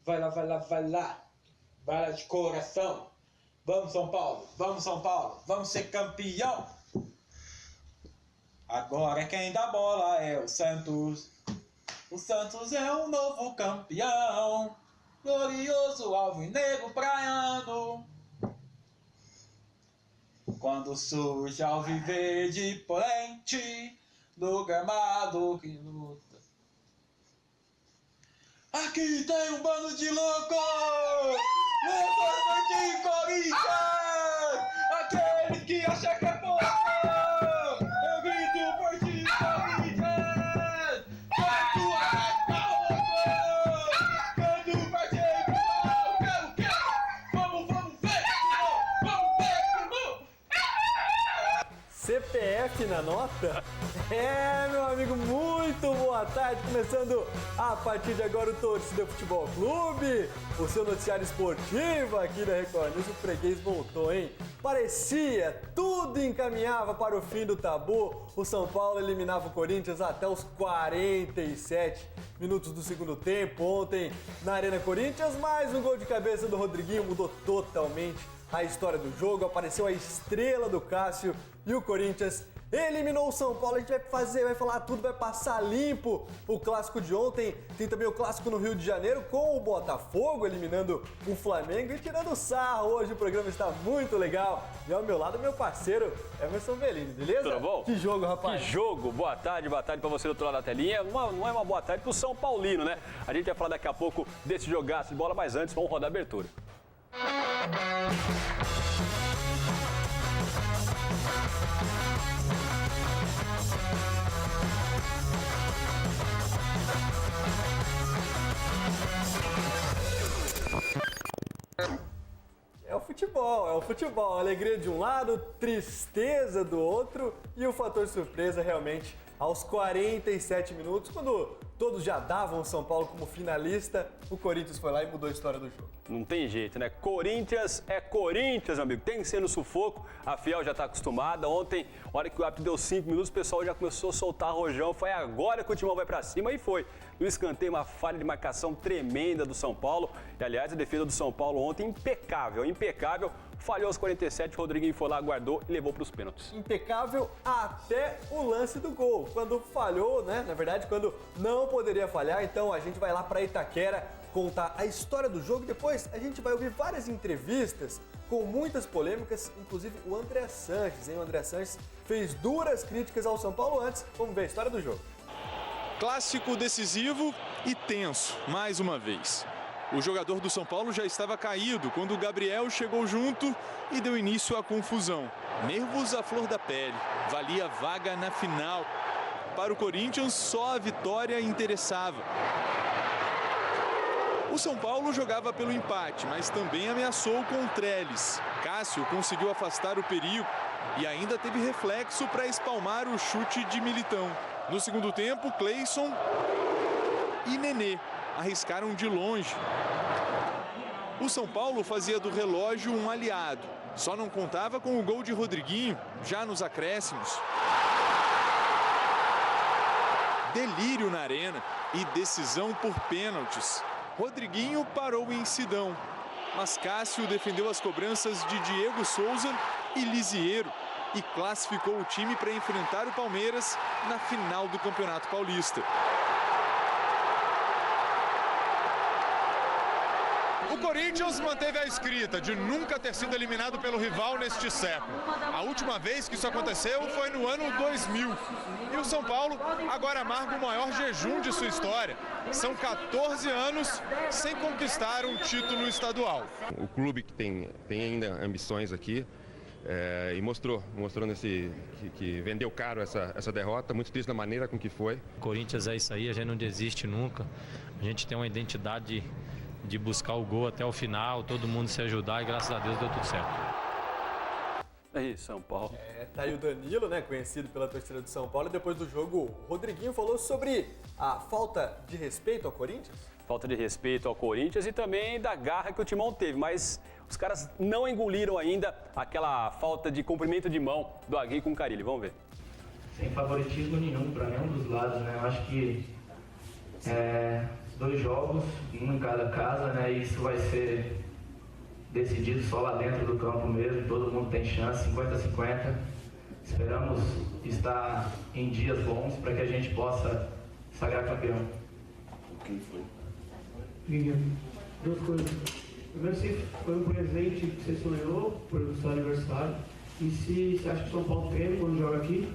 Vai lá, vai lá, vai lá. Vai lá de coração. Vamos, São Paulo. Vamos, São Paulo. Vamos ser campeão. Agora quem dá bola é o Santos. O Santos é um novo campeão. Glorioso alvinegro praiano. Quando surge alviverde polente do gramado que luta. Aqui tem um bando de loucos! Levanta de Corinthians! Aquele que acha que é pouco! Eu grito por ti, Corinthians! Canto a canto pra gente! Eu quero! Vamos ver! Vamos ver! CPF na nota? Meu amigo, muito boa tarde, começando a partir de agora o Torcida Futebol Clube, o seu noticiário esportivo aqui da Record News. O freguês voltou, hein? Parecia, tudo encaminhava para o fim do tabu. O São Paulo eliminava o Corinthians até os 47 minutos do segundo tempo. Ontem, na Arena Corinthians, mais um gol de cabeça do Rodriguinho mudou totalmente a história do jogo. Apareceu a estrela do Cássio e o Corinthians eliminou o São Paulo. A gente vai falar tudo, vai passar limpo o clássico de ontem. Tem também o clássico no Rio de Janeiro com o Botafogo eliminando o Flamengo e tirando sarro. Hoje o programa está muito legal. E ao meu lado, meu parceiro Emerson Bellini, beleza? Tudo bom? Que jogo, rapaz? Que jogo! Boa tarde pra você do outro lado da telinha. Não é uma boa tarde pro São Paulino, né? A gente vai falar daqui a pouco desse jogaço de bola, mas antes vamos rodar a abertura. É o futebol, alegria de um lado, tristeza do outro e o fator surpresa realmente aos 47 minutos, quando todos já davam o São Paulo como finalista, o Corinthians foi lá e mudou a história do jogo. Não tem jeito, né? Corinthians é Corinthians, amigo. Tem que ser no sufoco, a Fiel já tá acostumada. Ontem, a hora que o árbitro deu 5 minutos, o pessoal já começou a soltar rojão. Foi agora que o Timão vai pra cima e foi. No escanteio, uma falha de marcação tremenda do São Paulo. E, aliás, a defesa do São Paulo ontem impecável. Falhou aos 47, o Rodriguinho foi lá, guardou e levou para os pênaltis. Impecável até o lance do gol. Quando falhou, né? Na verdade, quando não poderia falhar. Então a gente vai lá para Itaquera contar a história do jogo. Depois a gente vai ouvir várias entrevistas com muitas polêmicas, inclusive o André Sanches, hein? O André Sanches fez duras críticas ao São Paulo antes. Vamos ver a história do jogo. Clássico decisivo e tenso, mais uma vez. O jogador do São Paulo já estava caído quando o Gabriel chegou junto e deu início à confusão. Nervos à flor da pele, valia vaga na final. Para o Corinthians, só a vitória interessava. O São Paulo jogava pelo empate, mas também ameaçou com o Trellis. Cássio conseguiu afastar o perigo e ainda teve reflexo para espalmar o chute de Militão. No segundo tempo, Cleison e Nenê arriscaram de longe. O São Paulo fazia do relógio um aliado. Só não contava com o gol de Rodriguinho, já nos acréscimos. Delírio na arena e decisão por pênaltis. Rodriguinho parou em Sidão, mas Cássio defendeu as cobranças de Diego Souza e Lisiero e classificou o time para enfrentar o Palmeiras na final do Campeonato Paulista. O Corinthians manteve a escrita de nunca ter sido eliminado pelo rival neste século. A última vez que isso aconteceu foi no ano 2000. E o São Paulo agora marca o maior jejum de sua história. São 14 anos sem conquistar um título estadual. O clube que tem ainda ambições aqui e mostrou que vendeu caro essa derrota, muito triste da maneira com que foi. Corinthians é isso aí, a gente não desiste nunca. A gente tem uma identidade de buscar o gol até o final, todo mundo se ajudar e graças a Deus deu tudo certo. Aí, São Paulo. Tá aí o Danilo, né, conhecido pela torcida do São Paulo. E depois do jogo, o Rodriguinho falou sobre a falta de respeito ao Corinthians. Falta de respeito ao Corinthians e também da garra que o Timão teve, mas os caras não engoliram ainda aquela falta de comprimento de mão do Agui com o Carille. Vamos ver. Sem favoritismo nenhum para nenhum dos lados, né? Eu acho que 2 jogos, um em cada casa, né? E isso vai ser decidido só lá dentro do campo mesmo. Todo mundo tem chance, 50-50. Esperamos estar em dias bons para que a gente possa sagrar campeão. Quem foi? Guilherme, 2 coisas. Primeiro, se foi um presente que você sonhou por seu aniversário. E se você acha que o São Paulo tem quando joga aqui?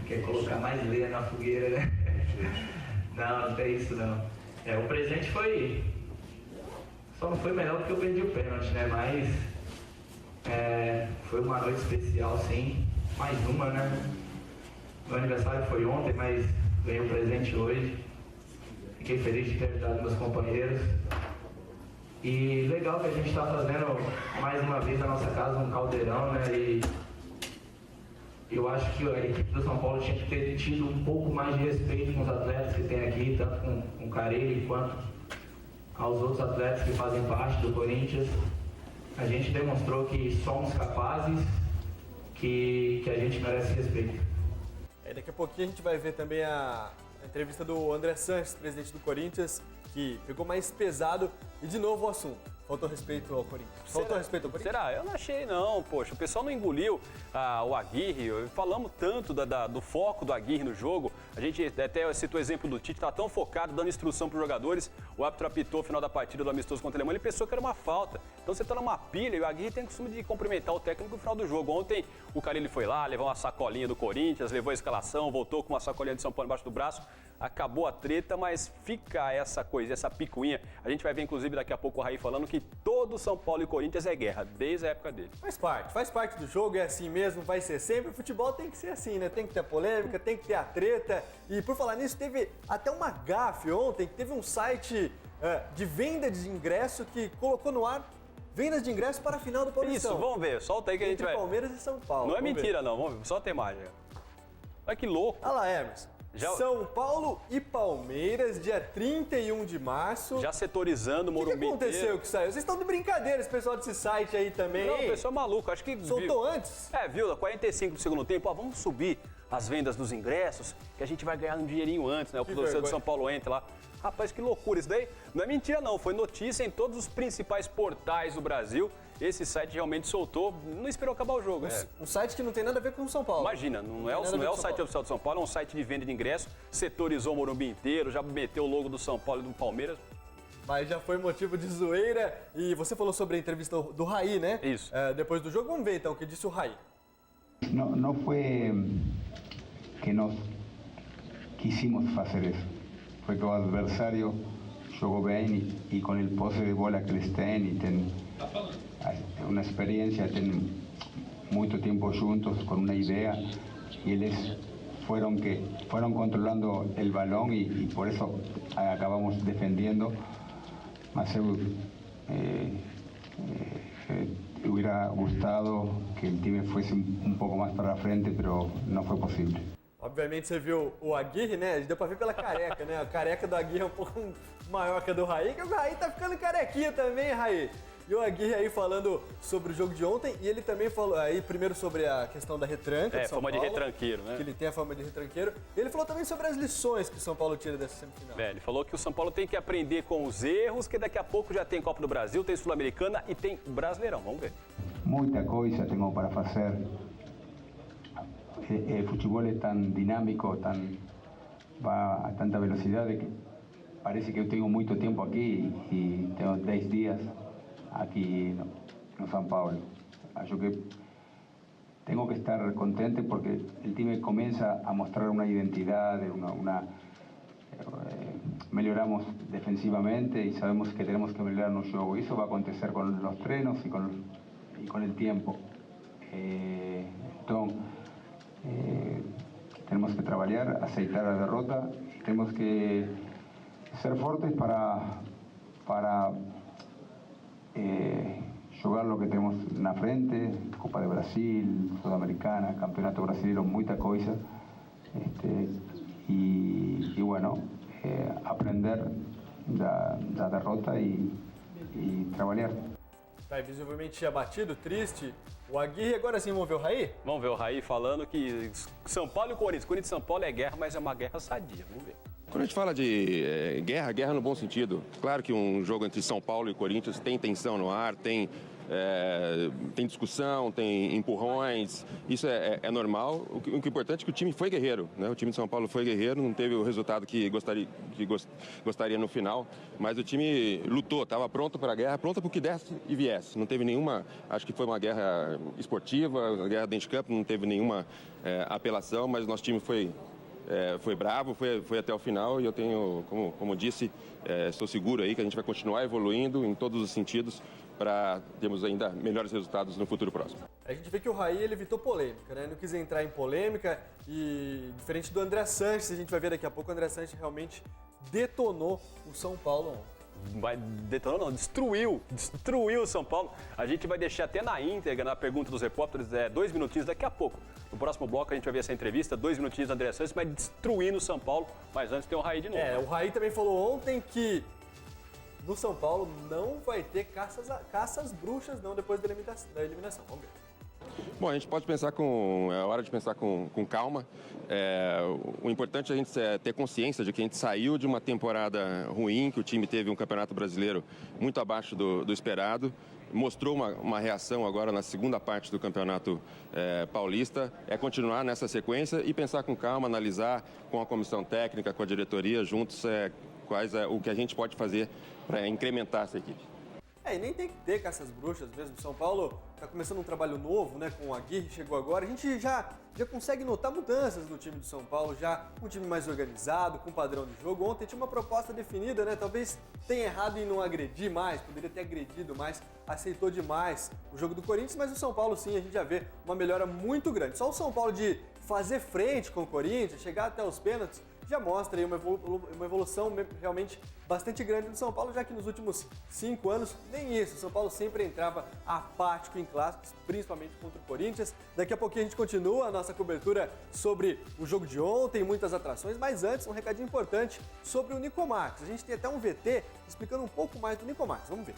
Quer colocar mais lenha na fogueira, né? Não, não tem isso não. O presente foi... Só não foi melhor porque eu perdi o pênalti, né? Mas foi uma noite especial, sim. Mais uma, né? Meu aniversário foi ontem, mas ganhei um presente hoje. Fiquei feliz de ter ajudado meus companheiros. E legal que a gente está fazendo mais uma vez na nossa casa um caldeirão, né? E eu acho que a equipe do São Paulo tinha que ter tido um pouco mais de respeito com os atletas que tem aqui, tanto com o Carille quanto aos outros atletas que fazem parte do Corinthians. A gente demonstrou que somos capazes, que a gente merece respeito. Daqui a pouquinho a gente vai ver também a entrevista do André Sanches, presidente do Corinthians, que pegou mais pesado e de novo o assunto. Faltou respeito ao Corinthians. Faltou respeito ao Corinthians? Será? Eu não achei, não. Poxa, o pessoal não engoliu o Aguirre. Falamos tanto do foco do Aguirre no jogo. A gente até citou o exemplo do Tite, tá tão focado, dando instrução para os jogadores. O árbitro apitou o final da partida do amistoso contra a Alemanha, ele pensou que era uma falta. Então você tá numa pilha e o Aguirre tem o costume de cumprimentar o técnico no final do jogo. Ontem o Carille foi lá, levou uma sacolinha do Corinthians, levou a escalação, voltou com uma sacolinha de São Paulo embaixo do braço. Acabou a treta, mas fica essa coisa, essa picuinha. A gente vai ver, inclusive, daqui a pouco o Raí falando que todo São Paulo e Corinthians é guerra, desde a época dele. Faz parte do jogo, é assim mesmo, vai ser sempre. O futebol tem que ser assim, né? Tem que ter a polêmica, tem que ter a treta. E por falar nisso, teve até uma gafe ontem, que teve um site de venda de ingresso que colocou no ar vendas de ingresso para a final do Paulistão. Isso, vamos ver, solta aí que a gente vai... Palmeiras e São Paulo. Não é mentira, não, vamos ver, solta a imagem. Olha que louco. Olha lá, Hermes. São Paulo e Palmeiras, dia 31 de março. Já setorizando o Morumbi. O que aconteceu que saiu? Vocês estão de brincadeira, esse pessoal desse site aí também. Não, o pessoal é maluco, acho que... Soltou antes? Viu, 45 do segundo tempo, vamos subir as vendas dos ingressos, que a gente vai ganhar um dinheirinho antes, né? O torcedor de São Paulo entra lá. Rapaz, que loucura, isso daí não é mentira não, foi notícia em todos os principais portais do Brasil. Esse site realmente soltou, não esperou acabar o jogo. Um site que não tem nada a ver com o São Paulo. Imagina, não é o site oficial do São Paulo, é um site de venda de ingresso, setorizou o Morumbi inteiro, já meteu o logo do São Paulo e do Palmeiras. Mas já foi motivo de zoeira. E você falou sobre a entrevista do Raí, né? Isso. Depois do jogo, vamos ver então o que disse o Raí. Não foi que nós quisimos fazer isso. Foi que o adversário jogou bem e com o posse de bola que eles têm e tem uma experiência, tem muito tempo juntos com uma ideia e eles foram controlando o balão e por isso acabamos defendendo. Mas eu hubiera gustado que o time fosse um pouco mais para frente, mas não foi possível. Obviamente você viu o Aguirre, né? Deu pra ver pela careca, né? A careca do Aguirre é um pouco maior que a do Raí, que o Raí tá ficando carequinha também, Raí. E o Aguirre aí falando sobre o jogo de ontem, e ele também falou aí primeiro sobre a questão da retranca de São fama Paulo, de retranqueiro, né? Que ele tem a fama de retranqueiro. E ele falou também sobre as lições que o São Paulo tira dessa semifinal. Ele falou que o São Paulo tem que aprender com os erros, que daqui a pouco já tem Copa do Brasil, tem Sul-Americana e tem Brasileirão. Vamos ver. Muita coisa tenho para fazer. El fútbol es tan dinámico, va a tanta velocidad que parece que yo tengo mucho tiempo aquí y tengo 10 días aquí en São Paulo. Acho que tengo que estar contento porque el time comienza a mostrar una identidad, mejoramos defensivamente y sabemos que tenemos que mejorar nuestro juego. Eso va a acontecer con los trenos y con el tiempo. Entonces, tenemos que trabajar, aceitar la derrota y tenemos que ser fuertes para jugar lo que tenemos en la frente, Copa de Brasil, Sudamericana, Campeonato Brasileiro, mucha cosa. Y bueno, aprender da derrota y trabajar. Tá visivelmente abatido, triste. O Aguirre, agora sim, vamos ver o Raí? Vamos ver o Raí falando que São Paulo e Corinthians e São Paulo é guerra, mas é uma guerra sadia. Vamos ver. Quando a gente fala de guerra no bom sentido. Claro que um jogo entre São Paulo e Corinthians tem tensão no ar, tem discussão, tem empurrões, isso é normal. O que é importante é que o time foi guerreiro, né? O time de São Paulo foi guerreiro, não teve o resultado que gostaria no final, mas o time lutou, estava pronto para a guerra, pronto para o que desse e viesse. Não teve nenhuma, acho que foi uma guerra esportiva, uma guerra dentro de campo, não teve nenhuma apelação, mas o nosso time foi bravo, foi até o final e eu tenho, como disse, estou seguro aí que a gente vai continuar evoluindo em todos os sentidos para termos ainda melhores resultados no futuro próximo. A gente vê que o Raí ele evitou polêmica, né? Não quis entrar em polêmica e, diferente do André Sanches, a gente vai ver daqui a pouco, o André Sanches realmente detonou o São Paulo ontem. Detonou não, destruiu o São Paulo. A gente vai deixar até na íntegra, na pergunta dos repórteres, 2 minutinhos daqui a pouco. No próximo bloco a gente vai ver essa entrevista, 2 minutinhos do André Sanches, mas destruindo o São Paulo. Mas antes tem o Raí de novo. O Raí também falou ontem que no São Paulo não vai ter caças bruxas não depois da eliminação. Vamos ver. Bom, a gente pode pensar é hora de pensar com calma. O importante é a gente ter consciência de que a gente saiu de uma temporada ruim, que o time teve um campeonato brasileiro muito abaixo do esperado. Mostrou uma reação agora na segunda parte do campeonato paulista. É continuar nessa sequência e pensar com calma, analisar com a comissão técnica, com a diretoria, juntos, o que a gente pode fazer para incrementar essa equipe. E nem tem que ter caças bruxas mesmo. São Paulo está começando um trabalho novo, né? Com o Aguirre, chegou agora. A gente já consegue notar mudanças no time do São Paulo, já um time mais organizado, com padrão de jogo. Ontem tinha uma proposta definida, né? Talvez tenha errado em não agredir mais, poderia ter agredido mais, aceitou demais o jogo do Corinthians, mas o São Paulo sim, a gente já vê uma melhora muito grande. Só o São Paulo de fazer frente com o Corinthians, chegar até os pênaltis, já mostra aí uma evolução realmente bastante grande do São Paulo, já que nos últimos 5 anos, nem isso. O São Paulo sempre entrava apático em clássicos, principalmente contra o Corinthians. Daqui a pouquinho a gente continua a nossa cobertura sobre o jogo de ontem, muitas atrações, mas antes um recadinho importante sobre o Nicomax. A gente tem até um VT explicando um pouco mais do Nicomax. Vamos ver.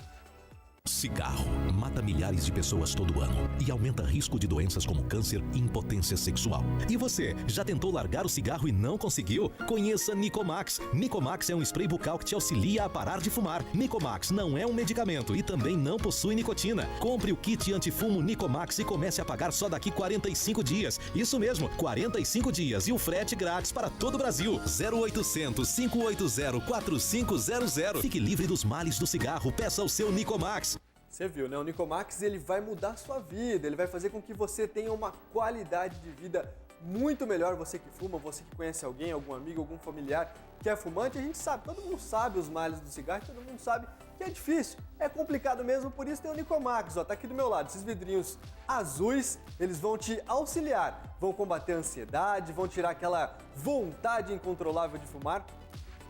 Cigarro mata milhares de pessoas todo ano e aumenta risco de doenças como câncer e impotência sexual. E você, já tentou largar o cigarro e não conseguiu? Conheça Nicomax. Nicomax é um spray bucal que te auxilia a parar de fumar. Nicomax não é um medicamento e também não possui nicotina. Compre o kit antifumo Nicomax e comece a pagar só daqui 45 dias. Isso mesmo, 45 dias e o frete grátis para todo o Brasil. 0800 580 4500. Fique livre dos males do cigarro. Peça o seu Nicomax. Você viu, né? O Nicomax ele vai mudar a sua vida, ele vai fazer com que você tenha uma qualidade de vida muito melhor. Você que fuma, você que conhece alguém, algum amigo, algum familiar que é fumante, a gente sabe, todo mundo sabe os males do cigarro, todo mundo sabe que é difícil, é complicado mesmo, por isso tem o Nicomax, ó, tá aqui do meu lado, esses vidrinhos azuis, eles vão te auxiliar, vão combater a ansiedade, vão tirar aquela vontade incontrolável de fumar.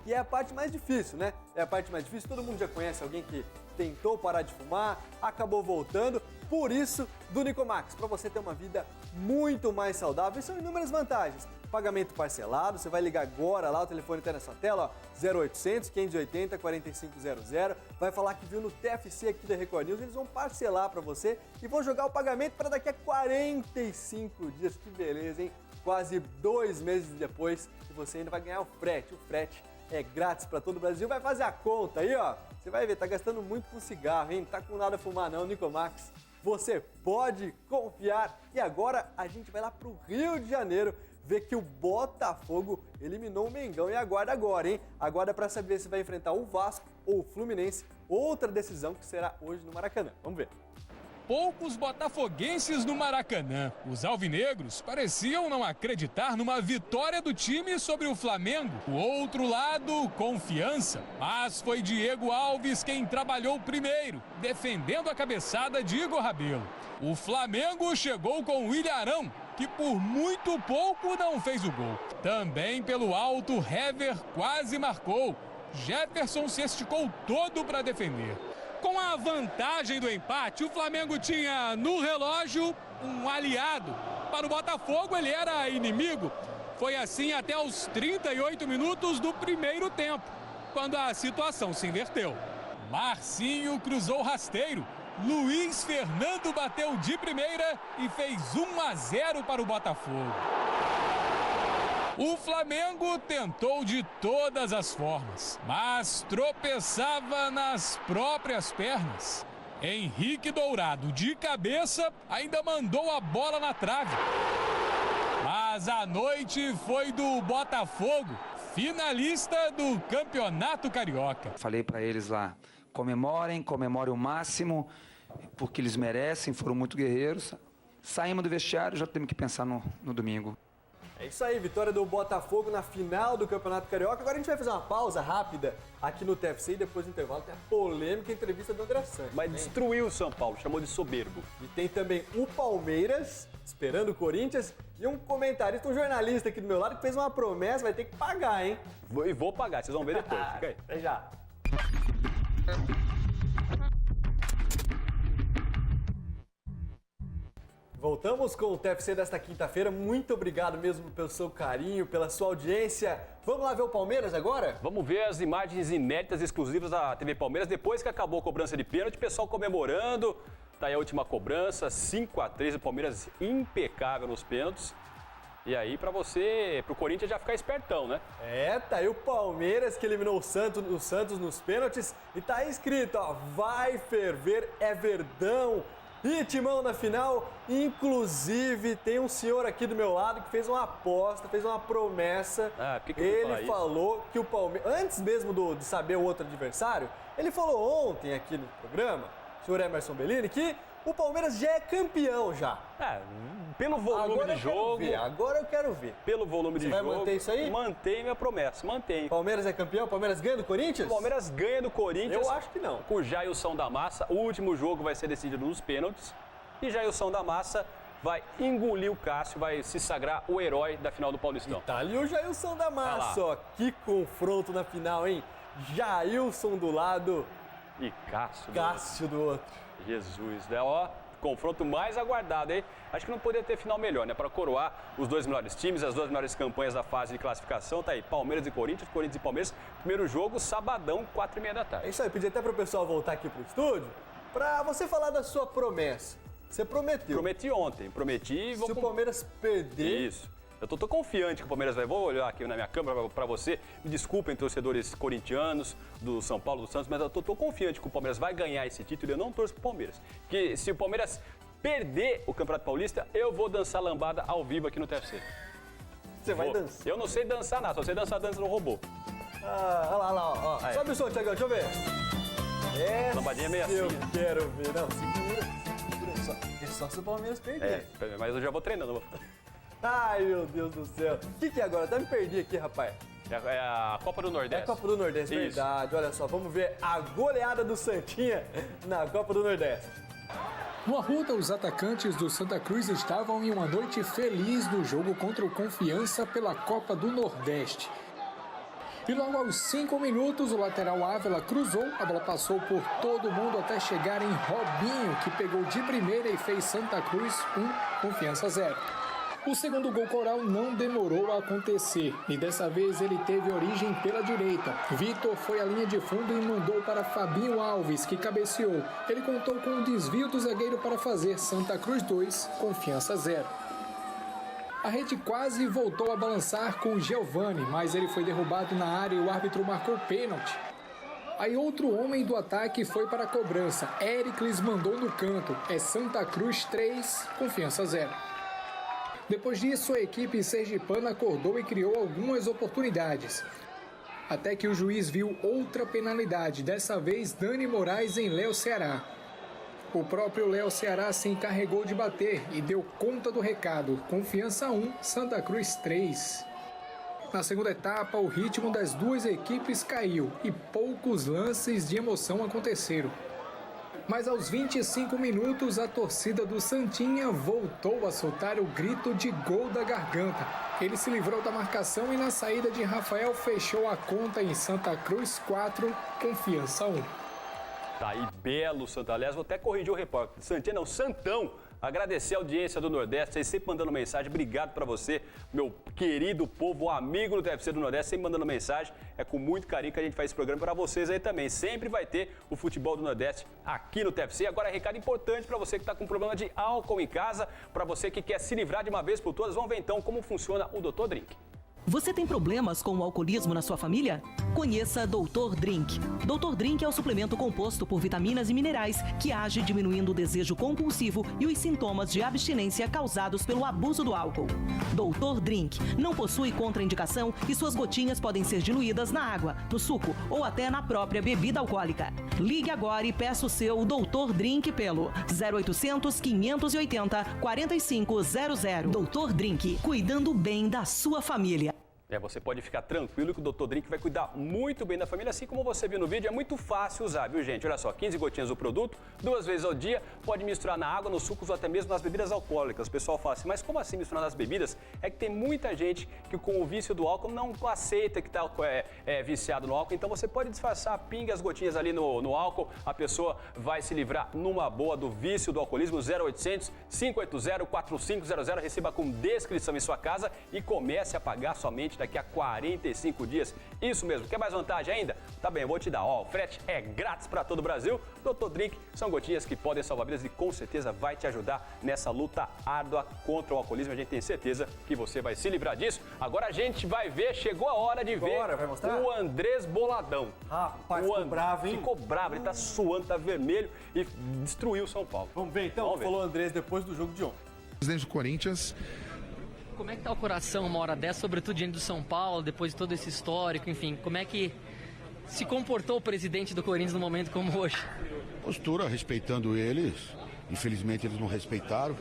E é a parte mais difícil, né? É a parte mais difícil, todo mundo já conhece alguém que tentou parar de fumar, acabou voltando, por isso do Nicomax, para você ter uma vida muito mais saudável. E são inúmeras vantagens. Pagamento parcelado, você vai ligar agora lá, o telefone está na sua tela, ó, 0800 580 4500, vai falar que viu no TFC aqui da Record News, eles vão parcelar para você e vão jogar o pagamento para daqui a 45 dias, que beleza, hein? Quase 2 meses depois e você ainda vai ganhar o frete é grátis para todo o Brasil, vai fazer a conta aí, ó. Você vai ver, tá gastando muito com cigarro, hein? Não tá com nada a fumar não, Nicomax. Você pode confiar. E agora a gente vai lá pro Rio de Janeiro ver que o Botafogo eliminou o Mengão. E aguarda agora, hein? Aguarda para saber se vai enfrentar o Vasco ou o Fluminense. Outra decisão que será hoje no Maracanã. Vamos ver. Poucos botafoguenses no Maracanã. Os alvinegros pareciam não acreditar numa vitória do time sobre o Flamengo. O outro lado, confiança. Mas foi Diego Alves quem trabalhou primeiro, defendendo a cabeçada de Igor Rabelo. O Flamengo chegou com o Ilharão, que por muito pouco não fez o gol. Também pelo alto, Hever quase marcou. Jefferson se esticou todo para defender. Com a vantagem do empate, o Flamengo tinha no relógio um aliado. Para o Botafogo, ele era inimigo. Foi assim até os 38 minutos do primeiro tempo, quando a situação se inverteu. Marcinho cruzou rasteiro. Luiz Fernando bateu de primeira e fez 1-0 para o Botafogo. O Flamengo tentou de todas as formas, mas tropeçava nas próprias pernas. Henrique Dourado, de cabeça, ainda mandou a bola na trave. Mas a noite foi do Botafogo, finalista do Campeonato Carioca. Falei para eles lá, comemorem o máximo, porque eles merecem, foram muito guerreiros. Saímos do vestiário, já temos que pensar no domingo. É isso aí, vitória do Botafogo na final do Campeonato Carioca. Agora a gente vai fazer uma pausa rápida aqui no TFC e depois do intervalo tem a polêmica entrevista do André Santos. Mas destruiu o São Paulo, chamou de soberbo. E tem também o Palmeiras, esperando o Corinthians, e um comentarista, um jornalista aqui do meu lado que fez uma promessa, vai ter que pagar, hein? Vou pagar, vocês vão ver depois. Fica aí. Até já. Voltamos com o TFC desta quinta-feira. Muito obrigado mesmo pelo seu carinho, pela sua audiência. Vamos lá ver o Palmeiras agora? Vamos ver as imagens inéditas exclusivas da TV Palmeiras depois que acabou a cobrança de pênalti. O pessoal comemorando. Tá aí a última cobrança, 5-3, o Palmeiras impecável nos pênaltis. E aí pro Corinthians já ficar espertão, né? Tá aí o Palmeiras que eliminou o Santos nos pênaltis. E tá aí escrito, ó, vai ferver, é Verdão. E Timão na final, inclusive tem um senhor aqui do meu lado que fez uma aposta, fez uma promessa. Ele falou que o Palmeiras, antes mesmo de saber o outro adversário, ele falou ontem aqui no programa, o senhor Emerson Bellini, que o Palmeiras já é campeão já. Pelo volume de jogo. Agora eu quero ver. Pelo volume de jogo. Você vai manter isso aí? Mantém minha promessa, mantém. Palmeiras é campeão? Palmeiras ganha do Corinthians? O Palmeiras ganha do Corinthians. Eu acho que não. Com o Jailson da Massa. O último jogo vai ser decidido nos pênaltis. E Jailson da Massa vai engolir o Cássio, vai se sagrar o herói da final do Paulistão. E tá ali o Jailson da Massa, ó. Que confronto na final, hein? Jailson do lado e Cássio do outro. Jesus, né? Ó, confronto mais aguardado, hein? Acho que não poderia ter final melhor, né? Para coroar os dois melhores times, as duas melhores campanhas da fase de classificação. Tá aí, Palmeiras e Corinthians, Corinthians e Palmeiras. Primeiro jogo, sabadão, 4h30 da tarde. É isso aí, pedi até pro pessoal voltar aqui pro estúdio pra você falar da sua promessa. Você prometeu. Prometi ontem, prometi. Se o Palmeiras perder... Isso. Eu tô confiante que o Palmeiras vai. Vou olhar aqui na minha câmera para você. Me desculpem, torcedores corintianos, do São Paulo, do Santos, mas eu tô confiante que o Palmeiras vai ganhar esse título e eu não torço pro Palmeiras. Porque se o Palmeiras perder o Campeonato Paulista, eu vou dançar lambada ao vivo aqui no TFC. Você vai dançar? Eu não sei dançar nada, só sei dançar dança no robô. Olha lá, ó. Aí. Sobe o som, Thiagão, deixa eu ver. Lambadinha meio assim. Eu quero ver. Não, segura só. É só se o Palmeiras perder. Mas eu já vou treinando. Ai, meu Deus do céu. O que é agora? Até me perdi aqui, rapaz. É a Copa do Nordeste. É a Copa do Nordeste, Isso. Verdade. Olha só, vamos ver a goleada do Santinha na Copa do Nordeste. No Arruda, os atacantes do Santa Cruz estavam em uma noite feliz no jogo contra o Confiança pela Copa do Nordeste. E logo aos 5 minutos, o lateral Ávila cruzou, a bola passou por todo mundo até chegar em Robinho, que pegou de primeira e fez Santa Cruz 1, Confiança 0. O segundo gol coral não demorou a acontecer e dessa vez ele teve origem pela direita. Vitor foi à linha de fundo e mandou para Fabinho Alves, que cabeceou. Ele contou com o desvio do zagueiro para fazer Santa Cruz 2, Confiança 0. A rede quase voltou a balançar com Giovani, mas ele foi derrubado na área e o árbitro marcou pênalti. Aí outro homem do ataque foi para a cobrança. Éricles mandou no canto. É Santa Cruz 3, Confiança 0. Depois disso, a equipe sergipana acordou e criou algumas oportunidades. Até que o juiz viu outra penalidade, dessa vez Dani Moraes em Léo Ceará. O próprio Léo Ceará se encarregou de bater e deu conta do recado. Confiança 1, Santa Cruz 3. Na segunda etapa, o ritmo das duas equipes caiu e poucos lances de emoção aconteceram. Mas aos 25 minutos, a torcida do Santinha voltou a soltar o grito de gol da garganta. Ele se livrou da marcação e na saída de Rafael fechou a conta em Santa Cruz 4, Confiança 1. Tá aí, belo Santa. Aliás, vou até corrigir o repórter. Santinha não, Santão. Agradecer a audiência do Nordeste, vocês sempre mandando mensagem. Obrigado pra você, meu querido povo, amigo do TFC do Nordeste, sempre mandando mensagem. É com muito carinho que a gente faz esse programa pra vocês aí também. Sempre vai ter o futebol do Nordeste aqui no TFC. Agora, recado importante pra você que tá com problema de álcool em casa, pra você que quer se livrar de uma vez por todas. Vamos ver então como funciona o Dr. Drink. Você tem problemas com o alcoolismo na sua família? Conheça Dr. Drink. Dr. Drink é o suplemento composto por vitaminas e minerais que age diminuindo o desejo compulsivo e os sintomas de abstinência causados pelo abuso do álcool. Dr. Drink não possui contraindicação e suas gotinhas podem ser diluídas na água, no suco ou até na própria bebida alcoólica. Ligue agora e peça o seu Dr. Drink pelo 0800 580 4500. Dr. Drink, cuidando bem da sua família. Você pode ficar tranquilo que o Dr. Drink vai cuidar muito bem da família, assim como você viu no vídeo. É muito fácil usar, viu, gente? Olha só, 15 gotinhas do produto, 2 vezes ao dia, pode misturar na água, nos sucos ou até mesmo nas bebidas alcoólicas. O pessoal fala assim, mas como assim misturar nas bebidas? É que tem muita gente que com o vício do álcool não aceita que está viciado no álcool, então você pode disfarçar, pinga as gotinhas ali no álcool, a pessoa vai se livrar numa boa do vício do alcoolismo. 0800 580 4500, receba com descrição em sua casa e comece a pagar somente daqui a 45 dias. Isso mesmo. Quer mais vantagem ainda? Tá bem, eu vou te dar. O frete é grátis para todo o Brasil. Dr. Drink são gotinhas que podem salvar vidas e com certeza vai te ajudar nessa luta árdua contra o alcoolismo. A gente tem certeza que você vai se livrar disso. Agora a gente vai ver, chegou a hora de ver o Andrés Boladão. Rapaz, ficou bravo, hein? Ficou bravo, ele tá suando, tá vermelho e destruiu o São Paulo. Vamos ver então? Falou o Andrés depois do jogo de ontem. Presidente do Corinthians. Como é que tá o coração uma hora dessa, sobretudo diante do São Paulo, depois de todo esse histórico, enfim, como é que se comportou o presidente do Corinthians num momento como hoje? Postura, respeitando eles, infelizmente eles não respeitaram,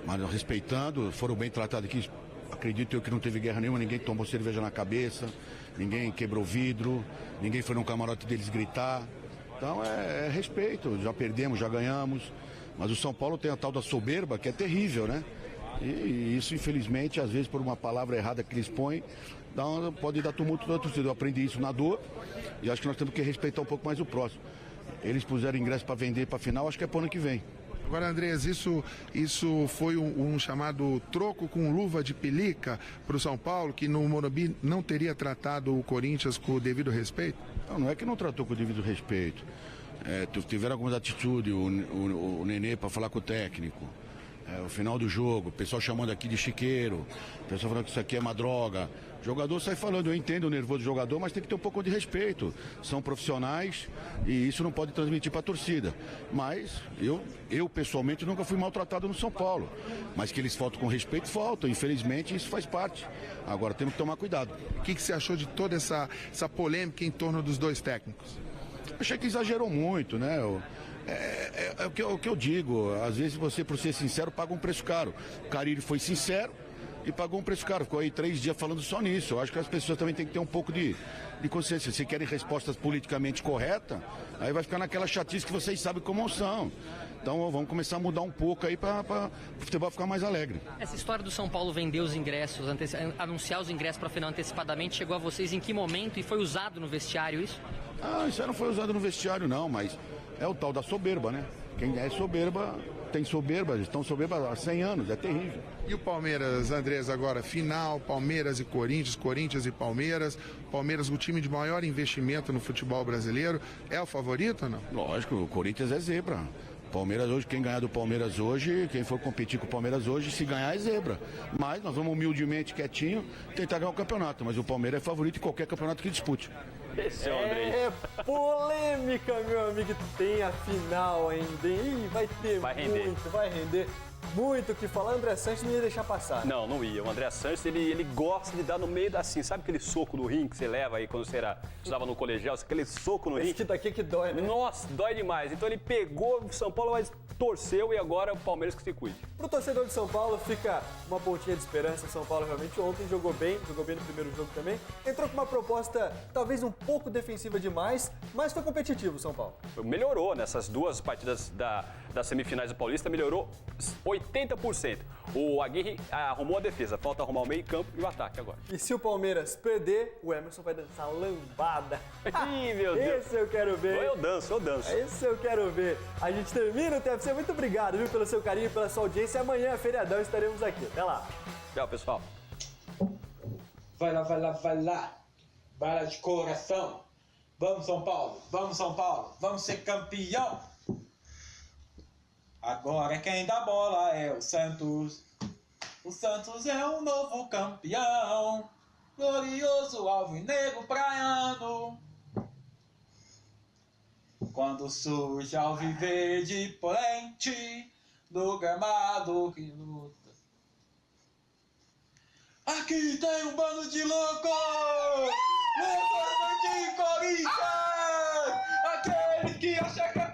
mas respeitando, foram bem tratados aqui, acredito eu que não teve guerra nenhuma, ninguém tomou cerveja na cabeça, ninguém quebrou vidro, ninguém foi no camarote deles gritar, então é respeito, já perdemos, já ganhamos, mas o São Paulo tem a tal da soberba que é terrível, né? E isso, infelizmente, às vezes por uma palavra errada que eles põem, pode dar tumulto na torcida. Eu aprendi isso na dor e acho que nós temos que respeitar um pouco mais o próximo. Eles puseram ingresso para vender para a final, acho que é para o ano que vem. Agora, Andrés, isso foi um chamado troco com luva de pelica para o São Paulo, que no Morumbi não teria tratado o Corinthians com o devido respeito? Não é que não tratou com o devido respeito. Tiveram algumas atitudes, o Nenê para falar com o técnico. O final do jogo, o pessoal chamando aqui de chiqueiro, o pessoal falando que isso aqui é uma droga. O jogador sai falando, eu entendo o nervoso do jogador, mas tem que ter um pouco de respeito. São profissionais e isso não pode transmitir para a torcida. Mas eu pessoalmente nunca fui maltratado no São Paulo. Mas que eles faltam com respeito, faltam. Infelizmente isso faz parte. Agora temos que tomar cuidado. O que você achou de toda essa polêmica em torno dos dois técnicos? Achei que exagerou muito, né? É o que eu digo, às vezes você, por ser sincero, paga um preço caro. O Carille foi sincero e pagou um preço caro, ficou aí 3 dias falando só nisso. Eu acho que as pessoas também têm que ter um pouco de consciência. Se querem respostas politicamente corretas, aí vai ficar naquela chatice que vocês sabem como são. Então vamos começar a mudar um pouco aí para o futebol ficar mais alegre. Essa história do São Paulo vender os ingressos, anunciar os ingressos para a final antecipadamente, chegou a vocês em que momento e foi usado no vestiário isso? Isso aí não foi usado no vestiário não, mas é o tal da soberba, né? Quem é soberba, tem soberba, eles estão soberba há 100 anos, é terrível. E o Palmeiras, Andrés, agora final, Palmeiras e Corinthians, Corinthians e Palmeiras, Palmeiras o time de maior investimento no futebol brasileiro, é o favorito ou não? Lógico, o Corinthians é zebra. Palmeiras hoje, quem ganhar do Palmeiras hoje, quem for competir com o Palmeiras hoje, se ganhar é zebra. Mas nós vamos humildemente, quietinho, tentar ganhar o campeonato. Mas o Palmeiras é favorito em qualquer campeonato que dispute. Esse é o Andrés. É polêmica, meu amigo. Tem a final ainda, hein? Vai render muito o que falar. O André Sanches não ia deixar passar. Não ia. O André Sanches, ele gosta de dar no meio da assim. Sabe aquele soco no rim que você leva aí quando você estava no colegial? Aquele soco no rim. Esse daqui que dói, né? Nossa, dói demais. Então ele pegou o São Paulo, mas torceu e agora é o Palmeiras que se cuide. Pro torcedor de São Paulo fica uma pontinha de esperança. São Paulo realmente ontem jogou bem no primeiro jogo também. Entrou com uma proposta talvez um pouco defensiva demais, mas foi competitivo o São Paulo. Melhorou nessas duas partidas das semifinais do Paulista, melhorou 80%. O Aguirre arrumou a defesa, falta arrumar o meio campo e o ataque agora. E se o Palmeiras perder, o Emerson vai dançar lambada. Ih, meu Deus. Esse eu quero ver. Eu danço. Esse eu quero ver. A gente termina o TFC. Muito obrigado, viu, pelo seu carinho, pela sua audiência. Amanhã é feriadão, estaremos aqui. Até lá. Tchau, pessoal. Vai lá. Bala de coração. Vamos, São Paulo. Vamos ser campeão. Agora quem dá bola é o Santos. O Santos é o novo campeão. glorioso alvinegro praiano. Quando surge alviverde polente do gramado que luta. Aqui tem um bando de loucos! Levante Corinthians! Aquele que acha que